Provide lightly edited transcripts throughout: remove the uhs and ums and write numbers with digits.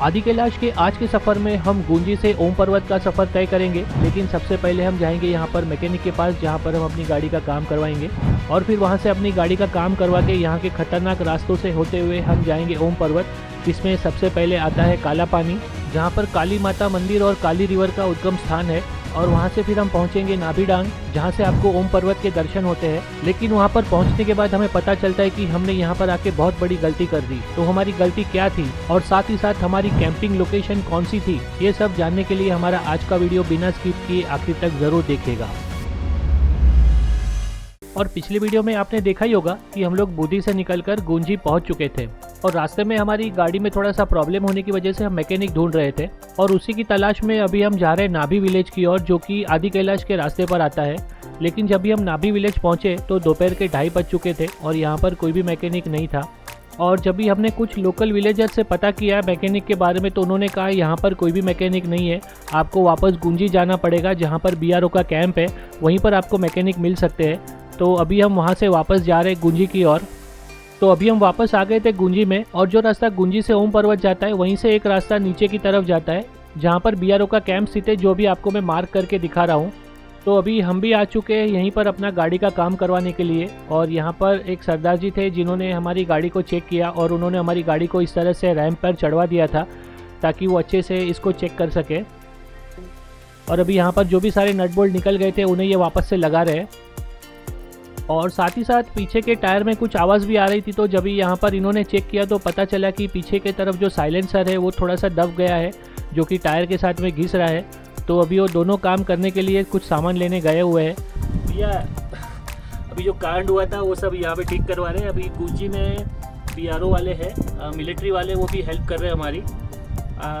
आदि कैलाश के आज के सफ़र में हम गुंजी से ओम पर्वत का सफ़र तय करेंगे, लेकिन सबसे पहले हम जाएंगे यहाँ पर मैकेनिक के पास, जहाँ पर हम अपनी गाड़ी का काम करवाएंगे और फिर वहाँ से अपनी गाड़ी का काम करवा के यहाँ के खतरनाक रास्तों से होते हुए हम जाएंगे ओम पर्वत, जिसमें सबसे पहले आता है काला पानी, जहाँ पर काली माता मंदिर और काली रिवर का उद्गम स्थान है। और वहाँ से फिर हम पहुँचेंगे नाभीडांग, जहाँ से आपको ओम पर्वत के दर्शन होते हैं। लेकिन वहाँ पर पहुँचने के बाद हमें पता चलता है कि हमने यहाँ पर आके बहुत बड़ी गलती कर दी। तो हमारी गलती क्या थी और साथ ही साथ हमारी कैंपिंग लोकेशन कौन सी थी, ये सब जानने के लिए हमारा आज का वीडियो बिना स्किप किए आखिर तक ज़रूर देखिएगा। और पिछले वीडियो में आपने देखा ही होगा कि हम लोग बूंदी से निकलकर गुंजी पहुंच चुके थे और रास्ते में हमारी गाड़ी में थोड़ा सा प्रॉब्लम होने की वजह से हम मैकेनिक ढूंढ रहे थे और उसी की तलाश में अभी हम जा रहे हैं नाभी विलेज की ओर, जो कि आदि कैलाश के रास्ते पर आता है। लेकिन जब भी हम नाभी विलेज पहुंचे तो दोपहर के 2:30 बज चुके थे और यहाँ पर कोई भी मैकेनिक नहीं था। और जब भी हमने कुछ लोकल विलेजर से पता किया मैकेनिक के बारे में, तो उन्होंने कहा यहाँ पर कोई भी मैकेनिक नहीं है, आपको वापस गुंजी जाना पड़ेगा, जहाँ पर BRO का कैंप है, वहीं पर आपको मैकेनिक मिल सकते हैं। तो अभी हम वहाँ से वापस जा रहे हैं गुंजी की ओर। तो अभी हम वापस आ गए थे गुंजी में, और जो रास्ता गुंजी से ओम पर्वत जाता है वहीं से एक रास्ता नीचे की तरफ जाता है, जहाँ पर BRO का कैंप स्थित है, जो भी आपको मैं मार्क करके दिखा रहा हूँ। तो अभी हम भी आ चुके हैं यहीं पर अपना गाड़ी का काम करवाने के लिए। और यहाँ पर एक सरदार जी थे जिन्होंने हमारी गाड़ी को चेक किया और उन्होंने हमारी गाड़ी को इस तरह से रैंप पर चढ़वा दिया था ताकि वो अच्छे से इसको चेक कर सके। और अभी यहाँ पर जो भी सारे नट बोल्ट निकल गए थे उन्हें ये वापस से लगा रहे हैं। और साथ ही साथ पीछे के टायर में कुछ आवाज़ भी आ रही थी, तो जब यहाँ पर इन्होंने चेक किया तो पता चला कि पीछे की तरफ जो साइलेंसर है वो थोड़ा सा दब गया है, जो कि टायर के साथ में घिस रहा है। तो अभी वो दोनों काम करने के लिए कुछ सामान लेने गए हुए हैं। भैया अभी जो कांड हुआ था वो सब यहाँ पे ठीक करवा रहे हैं। अभी गुंजी में BRO वाले हैं, मिलिट्री वाले, वो भी हेल्प कर रहे हैं हमारी।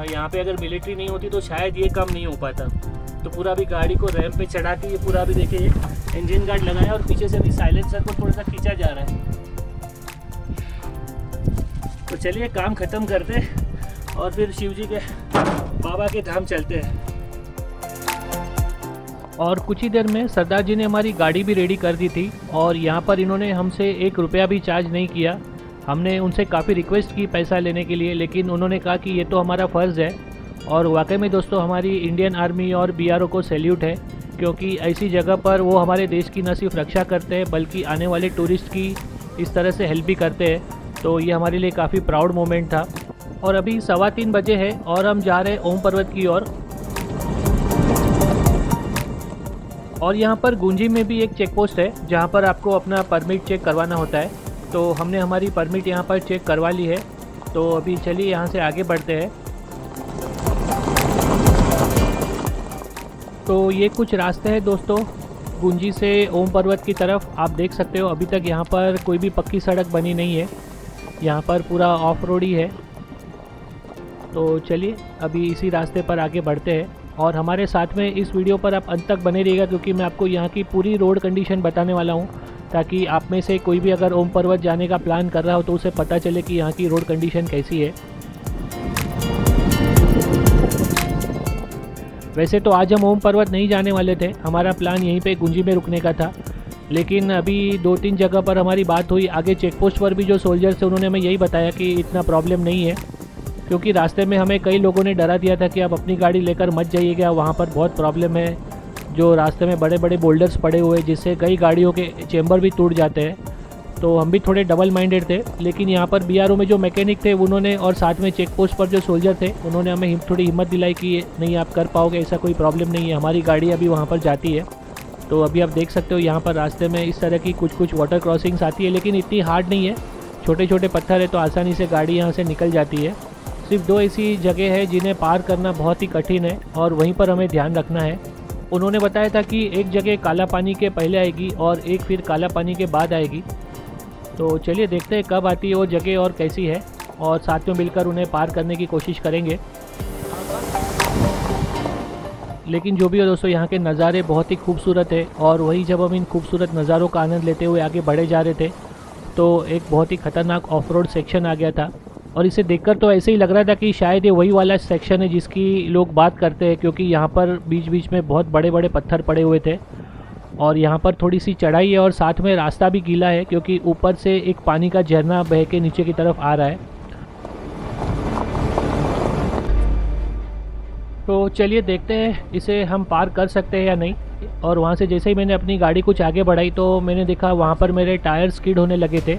यहाँ पे अगर मिलिट्री नहीं होती तो शायद ये काम नहीं हो पाता। तो पूरा भी गाड़ी को रैंप पे चढ़ा के ये पूरा भी देखिए इंजन गार्ड लगाया और पीछे से भी साइलेंसर को थोड़ा सा खींचा जा रहा है। तो चलिए काम ख़त्म करते हैं और फिर शिव जी के बाबा के धाम चलते हैं। और कुछ ही देर में सरदार जी ने हमारी गाड़ी भी रेडी कर दी थी और यहाँ पर इन्होंने हमसे 1 रुपया भी चार्ज नहीं किया। हमने उनसे काफ़ी रिक्वेस्ट की पैसा लेने के लिए, लेकिन उन्होंने कहा कि ये तो हमारा फ़र्ज़ है। और वाकई में दोस्तों हमारी इंडियन आर्मी और BRO को सैल्यूट है, क्योंकि ऐसी जगह पर वो हमारे देश की न सिर्फ रक्षा करते हैं बल्कि आने वाले टूरिस्ट की इस तरह से हेल्प भी करते हैं। तो ये हमारे लिए काफ़ी प्राउड मोमेंट था। और अभी 3:15 बजे है और हम जा रहे हैं ओम पर्वत की ओर। और यहाँ पर गुंजी में भी एक चेक पोस्ट है जहाँ पर आपको अपना परमिट चेक करवाना होता है। तो हमने हमारी परमिट यहाँ पर चेक करवा ली है। तो अभी चलिए यहाँ से आगे बढ़ते हैं। तो ये कुछ रास्ते हैं दोस्तों गुंजी से ओम पर्वत की तरफ। आप देख सकते हो अभी तक यहाँ पर कोई भी पक्की सड़क बनी नहीं है, यहाँ पर पूरा ऑफ रोड ही है। तो चलिए अभी इसी रास्ते पर आगे बढ़ते हैं और हमारे साथ में इस वीडियो पर आप अंत तक बने रहिएगा, क्योंकि मैं आपको यहाँ की पूरी रोड कंडीशन बताने वाला हूँ, ताकि आप में से कोई भी अगर ओम पर्वत जाने का प्लान कर रहा हो तो उसे पता चले कि यहाँ की रोड कंडीशन कैसी है। वैसे तो आज हम ओम पर्वत नहीं जाने वाले थे, हमारा प्लान यहीं पे गुंजी में रुकने का था। लेकिन अभी 2-3 जगह पर हमारी बात हुई। आगे चेक पोस्ट पर भी जो सोल्जर्स थे उन्होंने हमें यही बताया कि इतना प्रॉब्लम नहीं है, क्योंकि रास्ते में हमें कई लोगों ने डरा दिया था कि आप अपनी गाड़ी लेकर मत जाइएगा, वहाँ पर बहुत प्रॉब्लम है। जो रास्ते में बड़े बड़े बोल्डर्स पड़े हुए जिससे कई गाड़ियों के चेंबर भी टूट जाते हैं। तो हम भी थोड़े डबल माइंडेड थे। लेकिन यहाँ पर BRO में जो मैकेनिक थे उन्होंने, और साथ में चेक पोस्ट पर जो सोल्जर थे उन्होंने हमें थोड़ी हिम्मत दिलाई कि नहीं आप कर पाओगे, ऐसा कोई प्रॉब्लम नहीं है, हमारी गाड़ी अभी वहाँ पर जाती है। तो अभी आप देख सकते हो यहाँ पर रास्ते में इस तरह की कुछ वाटर क्रॉसिंग्स आती है, लेकिन इतनी हार्ड नहीं है, छोटे छोटे पत्थर है तो आसानी से गाड़ी यहाँ से निकल जाती है। सिर्फ 2 ऐसी जगह है जिन्हें पार करना बहुत ही कठिन है और वहीं पर हमें ध्यान रखना है। उन्होंने बताया था कि एक जगह काला पानी के पहले आएगी और एक फिर काला पानी के बाद आएगी। तो चलिए देखते हैं कब आती है वो जगह और कैसी है, और साथ में मिलकर उन्हें पार करने की कोशिश करेंगे। लेकिन जो भी हो दोस्तों, यहाँ के नज़ारे बहुत ही खूबसूरत है। और वही जब हम इन खूबसूरत नज़ारों का आनंद लेते हुए आगे बढ़े जा रहे थे तो एक बहुत ही ख़तरनाक ऑफ रोड सेक्शन आ गया था। और इसे देखकर तो ऐसे ही लग रहा था कि शायद ये वही वाला सेक्शन है जिसकी लोग बात करते हैं, क्योंकि यहाँ पर बीच बीच में बहुत बड़े बड़े पत्थर पड़े हुए थे और यहाँ पर थोड़ी सी चढ़ाई है और साथ में रास्ता भी गीला है, क्योंकि ऊपर से एक पानी का झरना बह के नीचे की तरफ आ रहा है। तो चलिए देखते हैं इसे हम पार कर सकते हैं या नहीं। और वहाँ से जैसे ही मैंने अपनी गाड़ी कुछ आगे बढ़ाई तो मैंने देखा वहाँ पर मेरे टायर स्किड होने लगे थे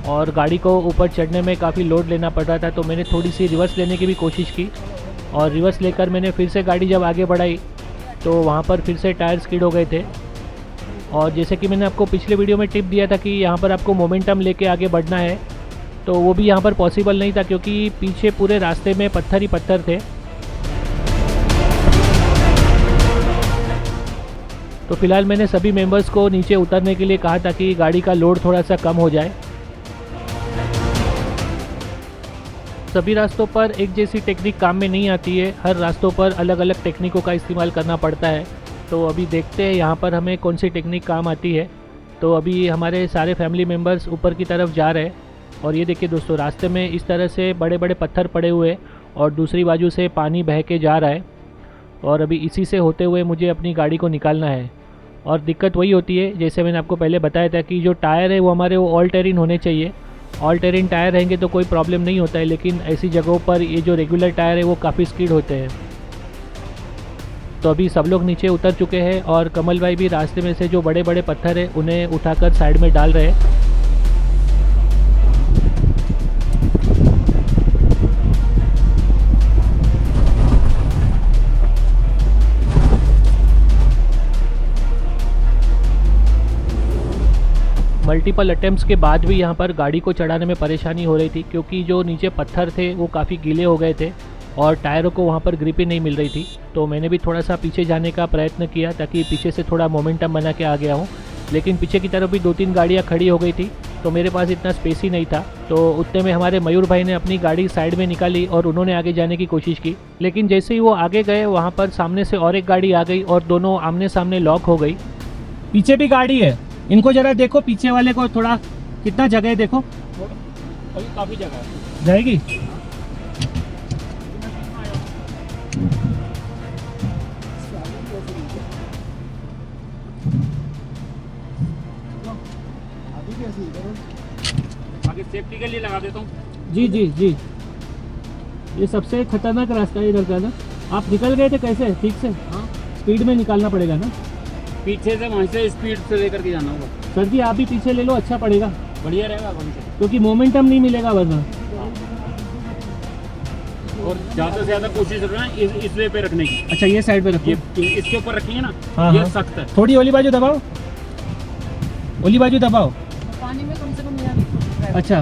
और गाड़ी को ऊपर चढ़ने में काफ़ी लोड लेना पड़ रहा था। तो मैंने थोड़ी सी रिवर्स लेने की भी कोशिश की और रिवर्स लेकर मैंने फिर से गाड़ी जब आगे बढ़ाई तो वहाँ पर फिर से टायर स्किड हो गए थे। और जैसे कि मैंने आपको पिछले वीडियो में टिप दिया था कि यहाँ पर आपको मोमेंटम लेके आगे बढ़ना है, तो वो भी यहाँ पर पॉसिबल नहीं था क्योंकि पीछे पूरे रास्ते में पत्थर ही पत्थर थे। तो फिलहाल मैंने सभी मेंबर्स को नीचे उतरने के लिए कहा ताकि गाड़ी का लोड थोड़ा सा कम हो जाए। सभी रास्तों पर एक जैसी टेक्निक काम में नहीं आती है, हर रास्तों पर अलग अलग टेक्निकों का इस्तेमाल करना पड़ता है। तो अभी देखते हैं यहाँ पर हमें कौन सी टेक्निक काम आती है। तो अभी हमारे सारे फैमिली मेम्बर्स ऊपर की तरफ जा रहे हैं और ये देखिए दोस्तों, रास्ते में इस तरह से बड़े बड़े पत्थर पड़े हुए और दूसरी बाजू से पानी बह के जा रहा है और अभी इसी से होते हुए मुझे अपनी गाड़ी को निकालना है। और दिक्कत वही होती है जैसे मैंने आपको पहले बताया था कि जो टायर है वो हमारे वो ऑल टेरिन होने चाहिए। ऑल टेरिन टायर रहेंगे तो कोई प्रॉब्लम नहीं होता है, लेकिन ऐसी जगहों पर ये जो रेगुलर टायर है वो काफ़ी स्किड होते हैं। तो अभी सब लोग नीचे उतर चुके हैं और कमल भाई भी रास्ते में से जो बड़े बड़े पत्थर है उन्हें उठाकर साइड में डाल रहे हैं। मल्टीपल अटेम्प्ट्स के बाद भी यहाँ पर गाड़ी को चढ़ाने में परेशानी हो रही थी क्योंकि जो नीचे पत्थर थे वो काफ़ी गीले हो गए थे और टायरों को वहाँ पर ग्रिप ही नहीं मिल रही थी। तो मैंने भी थोड़ा सा पीछे जाने का प्रयत्न किया ताकि पीछे से थोड़ा मोमेंटम बना के आ गया हूँ, लेकिन पीछे की तरफ भी 2-3 गाड़ियाँ खड़ी हो गई थी तो मेरे पास इतना स्पेस ही नहीं था। तो उतने में हमारे मयूर भाई ने अपनी गाड़ी साइड में निकाली और उन्होंने आगे जाने की कोशिश की, लेकिन जैसे ही वो आगे गए वहाँ पर सामने से और एक गाड़ी आ गई और दोनों आमने सामने लॉक हो गई। पीछे भी गाड़ी है, इनको जरा देखो, पीछे वाले को थोड़ा कितना जगह है देखो, अभी काफ़ी जगह है, जाएगी। आगे सेफ्टी के लिए लगा देता हूँ। जी जी जी, ये सबसे खतरनाक रास्ता है इधर का ना। आप निकल गए थे कैसे? ठीक से? हाँ, स्पीड में निकालना पड़ेगा ना, पीछे से वहीं से स्पीड से लेकर के जाना होगा। सर जी आप भी पीछे ले लो, अच्छा पड़ेगा बढ़िया रहेगा वहीं से, क्योंकि मोमेंटम नहीं मिलेगा वरना। और ज़्यादा से ज़्यादा कोशिश करना इस वे पे रखने की। अच्छा ये साइड पे रखो, ये इसके ऊपर रखेंगे ना, हाँ, ये हाँ। सख्त है। थोड़ी ओली बाजू दबाओ, ओली बाजू दबाओ। पानी में कम से कम नहीं अच्छा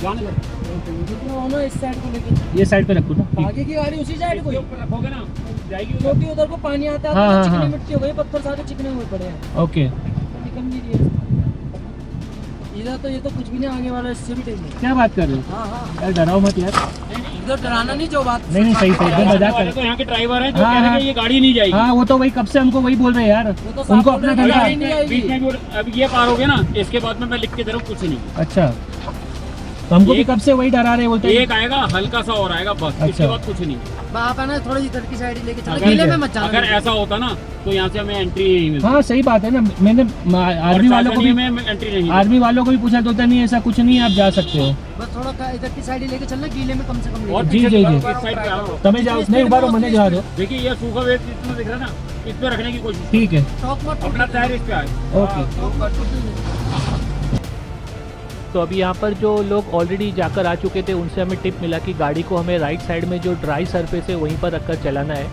जाने दो। इस साइड को लेके ये साइड पे रखो ना, ठीक। आगे की गाड़ी उसी साइड को इसके ऊपर रखोगे ना जाएगी उधर। क्योंकि उधर को पानी आता है, हाँ, हाँ, चिकनी हाँ। मिट्टी हो गई, पत्थर सारे चिकने हुए पड़े हैं, ओके। निकल नहीं रही है। इधर तो ये तो कुछ भी नहीं, आगे वाला इससे भी टेढ़ा है। क्या बात कर रहे हो हाँ हाँ, यार, डराओ मत यार। इधर डराना नहीं जो बात। नहीं नहीं सही सही, एकदम मजाक वाले कर। तो यहाँ के ड्राइवर हैं जो हाँ, कह रहे हाँ। हैं ये गाड़ी नहीं जाएगी। हाँ वो तो वही कब से हमको वही बोल रहे हैं यार, वो तो साफ उनको बोल अपना रहे हैं, धंधा गाड़ी है। नहीं आएगी। बीच में भी अब ये पार हो गया ना, इसके बाद में मैं लिख के दे रहा हूँ कुछ नहीं। अच्छा तो हमको भी कब से वही डरा रहे बोलते हैं। एक आएगा हल्का सा और आएगा बस, अच्छा। इसके बाद कुछ नहीं। आप है ना थोड़ी इधर की साइड लेके चलो, अगर- गीले में मत जाना। अगर ऐसा होता ना तो यहाँ से हमें एंट्री नहीं मिलती। हाँ सही बात है ना, मैंने आर्मी वालों को भी में एंट्री नहीं आर्मी वालों को भी पूछा तो नहीं, ऐसा कुछ नहीं है, आप जा सकते हो। बस थोड़ा इधर की साइड लेके चलना, गीले में कम से कम और लेके। जी, जी, जी। साइड पे आओ। તમે જાઓ નહીં ઉભા રહો, મને જવા દો। देखिए ये सूखा वेट जितना दिख रहा है ना, इस पे रखने की कोशिश ठीक है, टॉक मत अपना टायर इस पे आए। ओके। तो अभी यहाँ पर जो लोग ऑलरेडी जाकर आ चुके थे उनसे हमें टिप मिला कि गाड़ी को हमें राइट साइड में जो ड्राई सरफेस है वहीं पर रखकर चलाना है।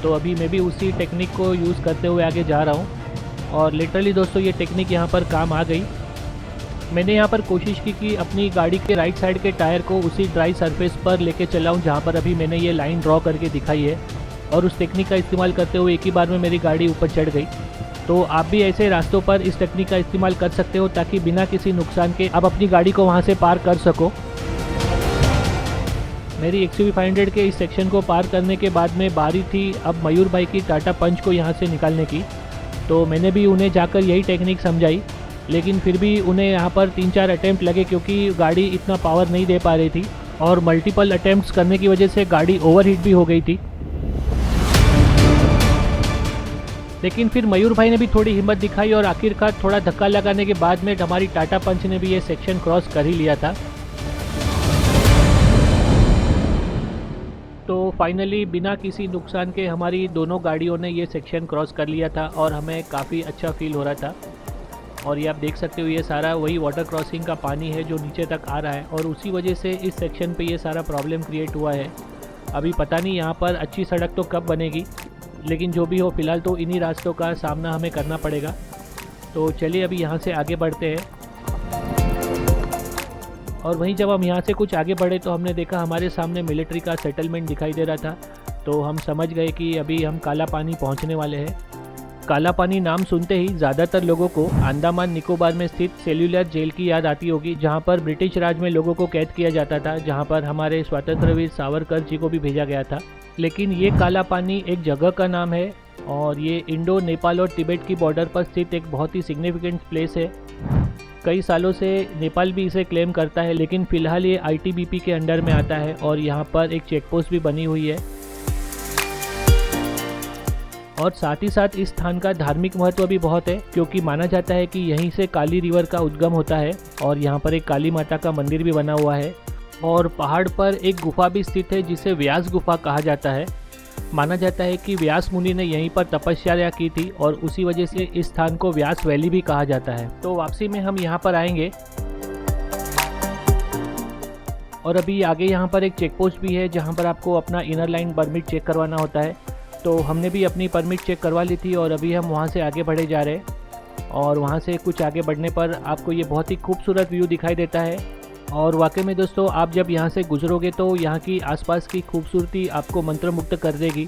तो अभी मैं भी उसी टेक्निक को यूज़ करते हुए आगे जा रहा हूँ और लिटरली दोस्तों ये टेक्निक यहाँ पर काम आ गई। मैंने यहाँ पर कोशिश की कि अपनी गाड़ी के राइट साइड के टायर को उसी ड्राई सरफेस पर लेके चलाऊँ जहाँ पर अभी मैंने ये लाइन ड्रॉ करके दिखाई है, और उस टेक्निक का इस्तेमाल करते हुए एक ही बार में मेरी गाड़ी ऊपर चढ़ गई। तो आप भी ऐसे रास्तों पर इस टेक्निक का इस्तेमाल कर सकते हो ताकि बिना किसी नुकसान के आप अपनी गाड़ी को वहाँ से पार कर सको। मेरी XUV 500 के इस सेक्शन को पार करने के बाद में बारी थी अब मयूर भाई की टाटा पंच को यहाँ से निकालने की। तो मैंने भी उन्हें जाकर यही टेक्निक समझाई, लेकिन फिर भी उन्हें यहाँ पर 3-4 अटैम्प्ट लगे क्योंकि गाड़ी इतना पावर नहीं दे पा रही थी और मल्टीपल अटैम्प्ट्स करने की वजह से गाड़ी ओवरहीट भी हो गई थी। लेकिन फिर मयूर भाई ने भी थोड़ी हिम्मत दिखाई और आखिरकार थोड़ा धक्का लगाने के बाद में हमारी टाटा पंच ने भी ये सेक्शन क्रॉस कर ही लिया था। तो फाइनली बिना किसी नुकसान के हमारी दोनों गाड़ियों ने ये सेक्शन क्रॉस कर लिया था और हमें काफ़ी अच्छा फील हो रहा था। और ये आप देख सकते हो, ये सारा वही वाटर क्रॉसिंग का पानी है जो नीचे तक आ रहा है और उसी वजह से इस सेक्शन पे ये सारा प्रॉब्लम क्रिएट हुआ है। अभी पता नहीं यहाँ पर अच्छी सड़क तो कब बनेगी, लेकिन जो भी हो फ़िलहाल तो इन्हीं रास्तों का सामना हमें करना पड़ेगा। तो चलिए अभी यहाँ से आगे बढ़ते हैं। और वहीं जब हम यहाँ से कुछ आगे बढ़े तो हमने देखा हमारे सामने मिलिट्री का सेटलमेंट दिखाई दे रहा था। तो हम समझ गए कि अभी हम काला पानी पहुँचने वाले हैं। काला पानी नाम सुनते ही ज़्यादातर लोगों को अंडमान निकोबार में स्थित सेल्युलर जेल की याद आती होगी, जहाँ पर ब्रिटिश राज में लोगों को कैद किया जाता था, जहाँ पर हमारे स्वतंत्रवीर सावरकर जी को भी भेजा गया था। लेकिन ये काला पानी एक जगह का नाम है और ये इंडो नेपाल और तिब्बत की बॉर्डर पर स्थित एक बहुत ही सिग्निफिकेंट प्लेस है। कई सालों से नेपाल भी इसे क्लेम करता है, लेकिन फ़िलहाल ये ITBP के अंडर में आता है और यहाँ पर एक चेक पोस्ट भी बनी हुई है। और साथ ही साथ इस स्थान का धार्मिक महत्व भी बहुत है, क्योंकि माना जाता है कि यहीं से काली रिवर का उद्गम होता है और यहाँ पर एक काली माता का मंदिर भी बना हुआ है। और पहाड़ पर एक गुफा भी स्थित है जिसे व्यास गुफा कहा जाता है। माना जाता है कि व्यास मुनि ने यहीं पर तपस्या की थी और उसी वजह से इस स्थान को व्यास वैली भी कहा जाता है। तो वापसी में हम यहाँ पर आएंगे और अभी आगे यहाँ पर एक चेक पोस्ट भी है जहाँ पर आपको अपना इनर लाइन परमिट चेक करवाना होता है। तो हमने भी अपनी परमिट चेक करवा ली थी और अभी हम वहाँ से आगे बढ़े जा रहे हैं। और वहाँ से कुछ आगे बढ़ने पर आपको ये बहुत ही खूबसूरत व्यू दिखाई देता है। और वाकई में दोस्तों, आप जब यहाँ से गुजरोगे तो यहाँ की आसपास की खूबसूरती आपको मंत्रमुग्ध कर देगी।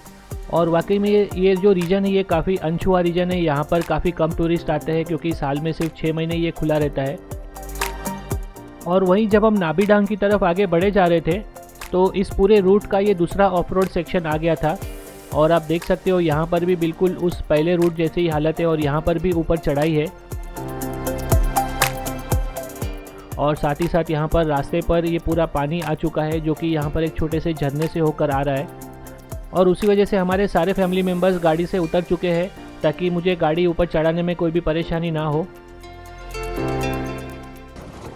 और वाकई में ये जो रीजन है ये काफ़ी अनछुआ रीजन है। यहाँ पर काफ़ी कम टूरिस्ट आते हैं क्योंकि साल में सिर्फ 6 महीने ये खुला रहता है। और वहीं जब हम नाबी डांग की तरफ आगे बढ़े जा रहे थे तो इस पूरे रूट का ये दूसरा ऑफ रोड सेक्शन आ गया था। और आप देख सकते हो यहाँ पर भी बिल्कुल उस पहले रूट जैसे ही हालत है और यहाँ पर भी ऊपर चढ़ाई है। और साथ ही साथ यहाँ पर रास्ते पर ये पूरा पानी आ चुका है जो कि यहाँ पर एक छोटे से झरने से होकर आ रहा है। और उसी वजह से हमारे सारे फैमिली मेम्बर्स गाड़ी से उतर चुके हैं ताकि मुझे गाड़ी ऊपर चढ़ाने में कोई भी परेशानी ना हो।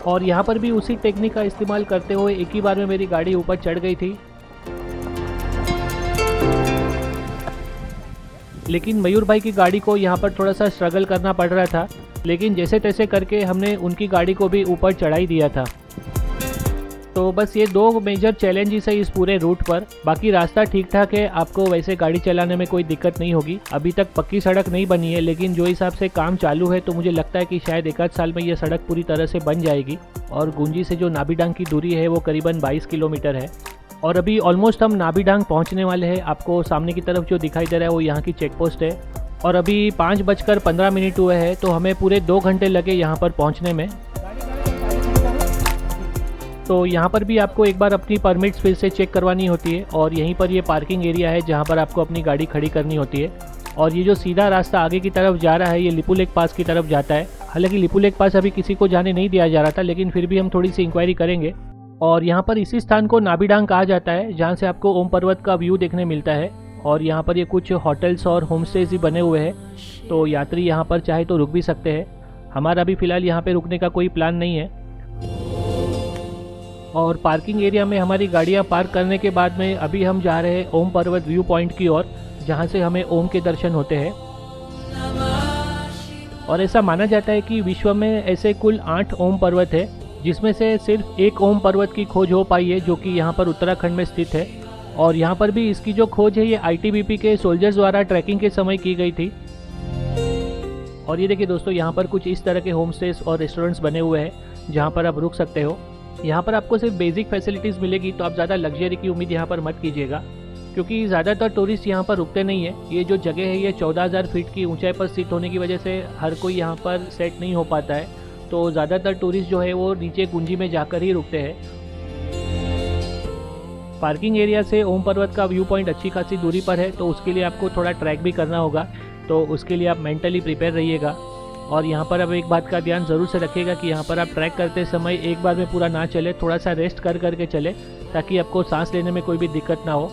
और यहाँ पर भी उसी टेक्निक का इस्तेमाल करते हुए एक ही बार में मेरी गाड़ी ऊपर चढ़ गई थी। लेकिन मयूर भाई की गाड़ी को यहाँ पर थोड़ा सा स्ट्रगल करना पड़ रहा था, लेकिन जैसे तैसे करके हमने उनकी गाड़ी को भी ऊपर चढ़ाई दिया था। तो बस ये 2 मेजर चैलेंजेस है इस पूरे रूट पर। बाकी रास्ता ठीक ठाक है, आपको वैसे गाड़ी चलाने में कोई दिक्कत नहीं होगी। अभी तक पक्की सड़क नहीं बनी है, लेकिन जो हिसाब से काम चालू है तो मुझे लगता है कि शायद 1 आध साल में ये सड़क पूरी तरह से बन जाएगी। और गुंजी से जो नाबी डांग की दूरी है वो करीबन 22 किलोमीटर है। और अभी ऑलमोस्ट हम नाबी डांग पहुँचने वाले हैं। आपको सामने की तरफ जो दिखाई दे रहा है वो यहाँ की चेक पोस्ट है। और अभी 5:15 हुए हैं तो हमें पूरे 2 घंटे लगे यहाँ पर पहुँचने में। तो यहाँ पर भी आपको एक बार अपनी परमिट्स फिर से चेक करवानी होती है। और यहीं पर ये पार्किंग एरिया है जहाँ पर आपको अपनी गाड़ी खड़ी करनी होती है। और ये जो सीधा रास्ता आगे की तरफ जा रहा है ये लिपू लेक पास की तरफ जाता है। हालांकि लिपू लेक पास अभी किसी को जाने नहीं दिया जा रहा था, लेकिन फिर भी हम थोड़ी सी इंक्वायरी करेंगे। और यहाँ पर इसी स्थान को नाबी डांग कहा जाता है जहाँ से आपको ओम पर्वत का व्यू देखने मिलता है। और यहाँ पर ये कुछ होटल्स और होम स्टेज भी बने हुए हैं, तो यात्री यहाँ पर चाहे तो रुक भी सकते हैं। हमारा अभी फ़िलहाल यहाँ पे रुकने का कोई प्लान नहीं है। और पार्किंग एरिया में हमारी गाड़ियाँ पार्क करने के बाद में अभी हम जा रहे हैं ओम पर्वत व्यू पॉइंट की ओर, जहाँ से हमें ओम के दर्शन होते हैं। और ऐसा माना जाता है कि विश्व में ऐसे कुल 8 ओम पर्वत है, जिसमें से सिर्फ एक ओम पर्वत की खोज हो पाई है जो कि यहाँ पर उत्तराखंड में स्थित है। और यहाँ पर भी इसकी जो खोज है ये ITBP के सोल्जर्स द्वारा ट्रैकिंग के समय की गई थी। और ये देखिए दोस्तों, यहाँ पर कुछ इस तरह के होम स्टेज और रेस्टोरेंट्स बने हुए हैं जहाँ पर आप रुक सकते हो। यहाँ पर आपको सिर्फ बेसिक फैसिलिटीज़ मिलेगी, तो आप ज़्यादा लग्जरी की उम्मीद यहाँ पर मत कीजिएगा, क्योंकि ज़्यादातर टूरिस्ट यहाँ पर रुकते नहीं है। ये जो जगह है ये 14,000 फीट की ऊंचाई पर स्थित होने की वजह से हर कोई यहाँ पर सेट नहीं हो पाता है। तो ज़्यादातर टूरिस्ट जो है वो नीचे गुंजी में जाकर ही रुकते हैं। पार्किंग एरिया से ओम पर्वत का व्यू पॉइंट अच्छी खासी दूरी पर है, तो उसके लिए आपको थोड़ा ट्रैक भी करना होगा, तो उसके लिए आप मेंटली प्रिपेयर रहिएगा। और यहाँ पर अब एक बात का ध्यान ज़रूर से रखिएगा कि यहाँ पर आप ट्रैक करते समय एक बार में पूरा ना चले, थोड़ा सा रेस्ट कर करके चले, ताकि आपको सांस लेने में कोई भी दिक्कत ना हो।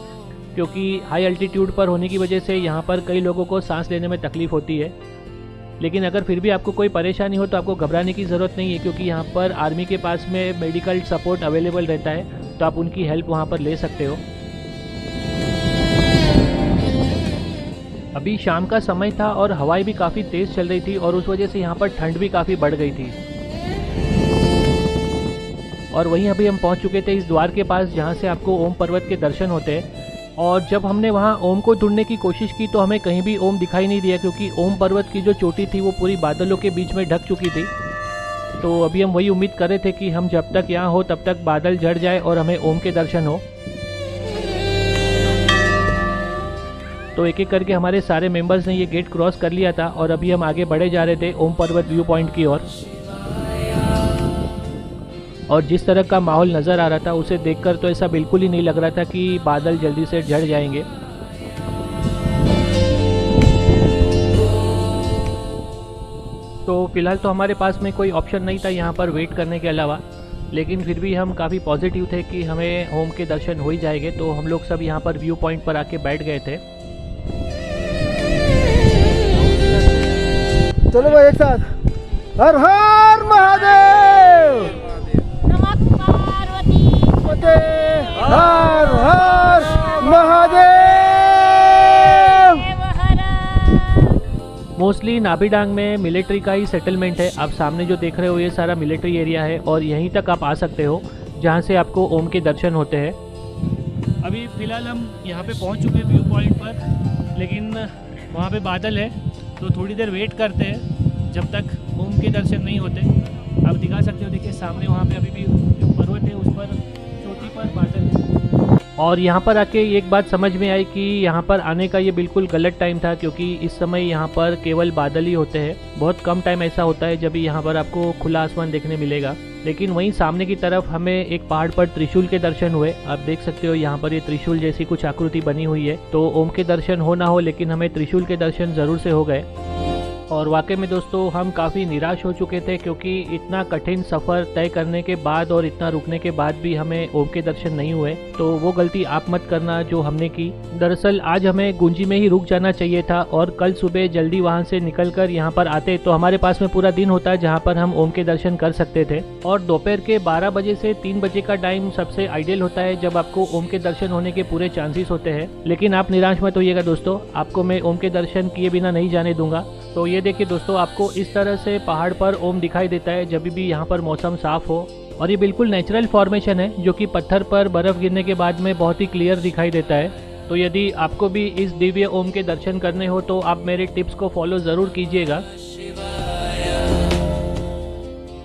क्योंकि हाई अल्टीट्यूड पर होने की वजह से यहाँ पर कई लोगों को सांस लेने में तकलीफ़ होती है। लेकिन अगर फिर भी आपको कोई परेशानी हो तो आपको घबराने की ज़रूरत नहीं है, क्योंकि यहाँ पर आर्मी के पास में मेडिकल सपोर्ट अवेलेबल रहता है, तो आप उनकी हेल्प वहाँ पर ले सकते हो। अभी शाम का समय था और हवाएं भी काफ़ी तेज़ चल रही थी और उस वजह से यहाँ पर ठंड भी काफ़ी बढ़ गई थी। और वहीं अभी हम पहुँच चुके थे इस द्वार के पास जहाँ से आपको ओम पर्वत के दर्शन होते हैं। और जब हमने वहाँ ओम को ढूंढने की कोशिश की तो हमें कहीं भी ओम दिखाई नहीं दिया, क्योंकि ओम पर्वत की जो चोटी थी वो पूरी बादलों के बीच में ढक चुकी थी। तो अभी हम वही उम्मीद कर रहे थे कि हम जब तक यहाँ हो तब तक बादल झड़ जाए और हमें ओम के दर्शन हो। तो एक एक करके हमारे सारे मेंबर्स ने ये गेट क्रॉस कर लिया था और अभी हम आगे बढ़े जा रहे थे ओम पर्वत व्यू पॉइंट की ओर। और जिस तरह का माहौल नज़र आ रहा था उसे देखकर तो ऐसा बिल्कुल ही नहीं लग रहा था कि बादल जल्दी से झड़ जाएंगे। तो फिलहाल तो हमारे पास में कोई ऑप्शन नहीं था यहाँ पर वेट करने के अलावा, लेकिन फिर भी हम काफ़ी पॉजिटिव थे कि हमें ओम के दर्शन हो ही जाएंगे। तो हम लोग सब यहाँ पर व्यू पॉइंट पर आके बैठ गए थे। चलो भाई एक साथ, हर हर महादेव, नमः पार्वती हर हर महादेव। मोस्टली नाभिडांग में मिलिट्री का ही सेटलमेंट है। आप सामने जो देख रहे हो ये सारा मिलिट्री एरिया है और यहीं तक आप आ सकते हो जहाँ से आपको ओम के दर्शन होते हैं। अभी फ़िलहाल हम यहाँ पे पहुँच चुके हैं व्यू पॉइंट पर, लेकिन वहाँ पे बादल है तो थोड़ी देर वेट करते हैं जब तक ओम के दर्शन नहीं होते। आप दिखा सकते हो, देखिए सामने वहाँ पे अभी भी पर्वत है, उस पर चोटी पर बादल है। और यहाँ पर आके एक बात समझ में आई कि यहाँ पर आने का ये बिल्कुल गलत टाइम था, क्योंकि इस समय यहाँ पर केवल बादल ही होते हैं। बहुत कम टाइम ऐसा होता है जब यहाँ पर आपको खुला आसमान देखने मिलेगा। लेकिन वहीं सामने की तरफ हमें एक पहाड़ पर त्रिशूल के दर्शन हुए। आप देख सकते हो यहाँ पर ये त्रिशूल जैसी कुछ आकृति बनी हुई है। तो ओम के दर्शन हो ना हो, लेकिन हमें त्रिशूल के दर्शन ज़रूर से हो गए। और वाकई में दोस्तों हम काफ़ी निराश हो चुके थे, क्योंकि इतना कठिन सफ़र तय करने के बाद और इतना रुकने के बाद भी हमें ओम के दर्शन नहीं हुए। तो वो गलती आप मत करना जो हमने की। दरअसल आज हमें गुंजी में ही रुक जाना चाहिए था और कल सुबह जल्दी वहाँ से निकलकर यहाँ पर आते तो हमारे पास में पूरा दिन होता जहाँ पर हम ओम के दर्शन कर सकते थे। और दोपहर के 12 बजे से 3 बजे का टाइम सबसे आइडियल होता है जब आपको ओम के दर्शन होने के पूरे चांसेस होते हैं। लेकिन आप निराश मत होइएगा दोस्तों, आपको मैं ओम के दर्शन किए बिना नहीं जाने दूंगा। तो ये देखिए दोस्तों, आपको इस तरह से पहाड़ पर ओम दिखाई देता है जब भी यहाँ पर मौसम साफ हो। और ये बिल्कुल नेचुरल फॉर्मेशन है जो कि पत्थर पर बर्फ़ गिरने के बाद में बहुत ही क्लियर दिखाई देता है। तो यदि आपको भी इस दिव्य ओम के दर्शन करने हो तो आप मेरे टिप्स को फॉलो ज़रूर कीजिएगा।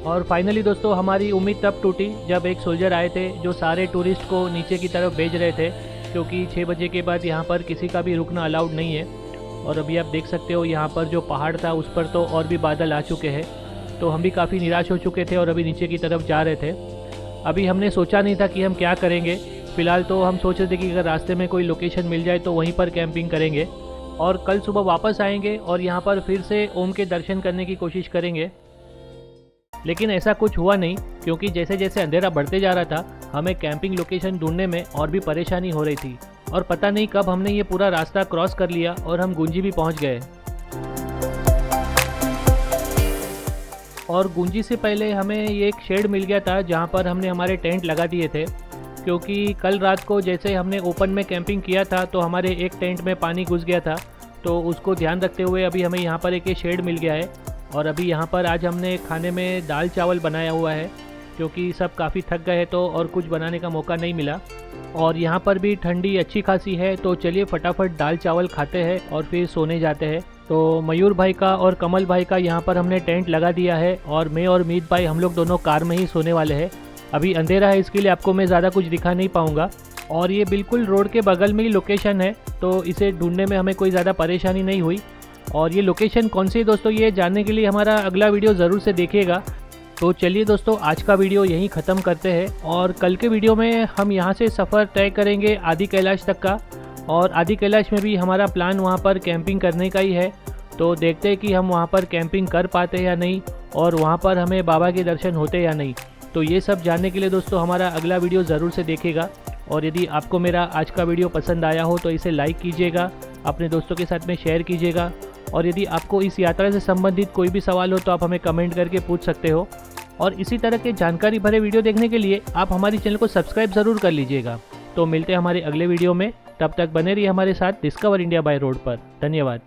और फाइनली दोस्तों हमारी उम्मीद तब टूटी जब एक सोल्जर आए थे जो सारे टूरिस्ट को नीचे की तरफ भेज रहे थे, क्योंकि 6 बजे के बाद यहाँ पर किसी का भी रुकना अलाउड नहीं है। और अभी आप देख सकते हो यहाँ पर जो पहाड़ था उस पर तो और भी बादल आ चुके हैं। तो हम भी काफ़ी निराश हो चुके थे और अभी नीचे की तरफ जा रहे थे। अभी हमने सोचा नहीं था कि हम क्या करेंगे। फ़िलहाल तो हम सोच रहे थे कि अगर रास्ते में कोई लोकेशन मिल जाए तो वहीं पर कैंपिंग करेंगे और कल सुबह वापस आएंगे और यहाँ पर फिर से ओम के दर्शन करने की कोशिश करेंगे। लेकिन ऐसा कुछ हुआ नहीं, क्योंकि जैसे जैसे अंधेरा बढ़ते जा रहा था हमें कैंपिंग लोकेशन ढूंढने में और भी परेशानी हो रही थी। और पता नहीं कब हमने ये पूरा रास्ता क्रॉस कर लिया और हम गुंजी भी पहुंच गए। और गुंजी से पहले हमें ये एक शेड मिल गया था जहां पर हमने हमारे टेंट लगा दिए थे, क्योंकि कल रात को जैसे हमने ओपन में कैंपिंग किया था तो हमारे एक टेंट में पानी घुस गया था। तो उसको ध्यान रखते हुए अभी हमें यहाँ पर एक शेड मिल गया है। और अभी यहाँ पर आज हमने खाने में दाल चावल बनाया हुआ है, क्योंकि सब काफ़ी थक गए तो और कुछ बनाने का मौका नहीं मिला। और यहाँ पर भी ठंडी अच्छी खासी है, तो चलिए फटाफट दाल चावल खाते हैं और फिर सोने जाते हैं। तो मयूर भाई का और कमल भाई का यहाँ पर हमने टेंट लगा दिया है और मैं और मीत भाई हम लोग दोनों कार में ही सोने वाले हैं। अभी अंधेरा है इसके लिए आपको मैं ज़्यादा कुछ दिखा नहीं पाऊँगा। और ये बिल्कुल रोड के बगल में ही लोकेशन है, तो इसे ढूंढने में हमें कोई ज़्यादा परेशानी नहीं हुई। और ये लोकेशन कौन सी है दोस्तों, ये जानने के लिए हमारा अगला वीडियो ज़रूर से देखिएगा। तो चलिए दोस्तों, आज का वीडियो यहीं ख़त्म करते हैं और कल के वीडियो में हम यहाँ से सफ़र तय करेंगे आदि कैलाश तक का। और आदि कैलाश में भी हमारा प्लान वहाँ पर कैंपिंग करने का ही है। तो देखते हैं कि हम वहाँ पर कैंपिंग कर पाते हैं या नहीं और वहाँ पर हमें बाबा के दर्शन होते या नहीं। तो ये सब जानने के लिए दोस्तों हमारा अगला वीडियो ज़रूर से देखिएगा। और यदि आपको मेरा आज का वीडियो पसंद आया हो तो इसे लाइक कीजिएगा, अपने दोस्तों के साथ में शेयर कीजिएगा। और यदि आपको इस यात्रा से संबंधित कोई भी सवाल हो तो आप हमें कमेंट करके पूछ सकते हो। और इसी तरह के जानकारी भरे वीडियो देखने के लिए आप हमारी चैनल को सब्सक्राइब ज़रूर कर लीजिएगा। तो मिलते हैं हमारे अगले वीडियो में। तब तक बने रहिए हमारे साथ डिस्कवर इंडिया बाय रोड पर। धन्यवाद।